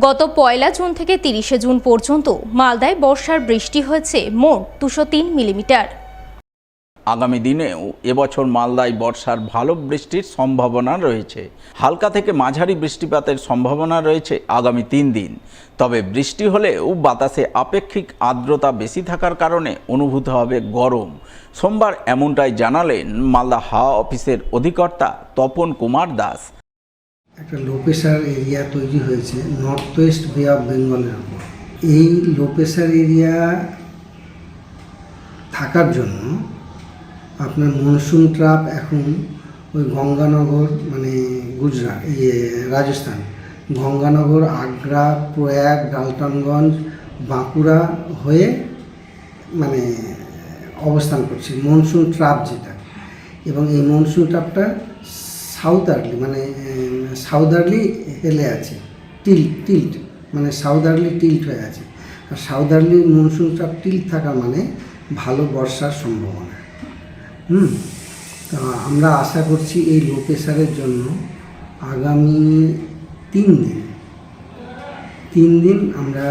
গত ১ জুন থেকে ৩০ জুন পর্যন্ত মালদায় বর্ষার বৃষ্টি হয়েছে মোট ২০৩ মিলিমিটার। আগামী দিনেও এবছর মালদায় বর্ষার ভালো বৃষ্টির সম্ভাবনা রয়েছে। হালকা থেকে মাঝারি বৃষ্টিপাতের সম্ভাবনা রয়েছে আগামী ৩ দিন। তবে বৃষ্টি হলেও বাতাসে আপেক্ষিক আর্দ্রতা বেশি থাকার কারণে অনুভূত হবে গরম। সোমবার এমনটাই জানালেন মালদা হাওয়া অফিসের অধিকর্তা তপন কুমার দাস। একটা লো প্রেশার এরিয়া তৈরি হয়েছে নর্থ ওয়েস্ট বে অফ বেঙ্গলের উপর। এই লো প্রেশার এরিয়া থাকার জন্য আপনার মনসুন ট্রাপ এখন ওই গঙ্গানগর মানে গুজরাট রাজস্থান, গঙ্গানগর, আগ্রা, প্রয়াগ, ডালটনগঞ্জ, বাঁকুড়া হয়ে মানে অবস্থান করছে মনসুন ট্রাপ যেটা। এবং এই মনসুন ট্রাপটা সাউদার্লি মানে সাউদার্লি হেলে আছে, টিল্ট মানে সাউদার্লি টিল্ট হয়ে আছে। আর সাউদার্লি মনসুন ট্রাপ টিল্ট থাকা মানে ভালো বর্ষার সম্ভাবনা। তো আমরা আশা করছি এই লো প্রেশারের জন্য আগামী 3 দিন আমরা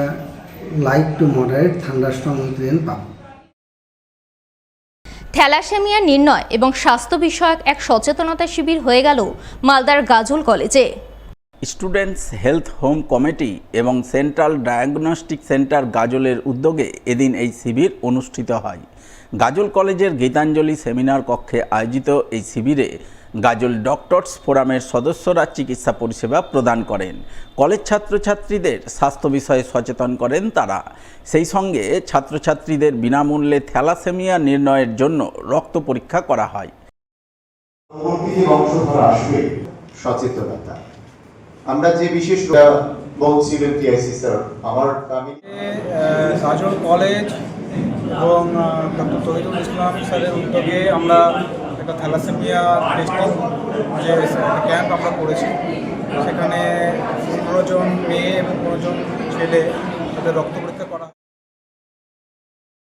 light to moderate thunderstorm with rain পাব। থ্যালাসেমিয়া নির্ণয় এবং স্বাস্থ্য বিষয়ক এক সচেতনতা শিবির হয়ে গেল মালদার গাজল কলেজে। স্টুডেন্টস হেলথ হোম কমিটি এবং সেন্ট্রাল ডায়াগনস্টিক সেন্টার গাজলের উদ্যোগে এদিন এই শিবির অনুষ্ঠিত হয়। গাজল কলেজের গীতাঞ্জলি সেমিনার কক্ষে আয়োজিত এই শিবিরে গাজল ডক্টরস ফোরামের সদস্যরা চিকিৎসা পরিষেবা প্রদান করেন। কলেজ ছাত্রছাত্রীদের স্বাস্থ্য বিষয়ে সচেতন করেন তারা। সেই সঙ্গে ছাত্রছাত্রীদের বিনামূল্যে থ্যালাসেমিয়া নির্ণয়ের জন্য রক্ত পরীক্ষা করা হয়। সচেতনতা আমরা যে বিশেষ বলছিলেন টিআইসি স্যার গাজল কলেজ এবং ডক্টর তহিদুল ইসলাম স্যারের উদ্যোগে আমরা একটা থ্যালাসেমিয়া টেস্টিং যে ক্যাম্প আমরা করেছি। সেখানে 15 জন মেয়ে এবং 15 জন ছেলে তাদের রক্ত পরীক্ষা করা।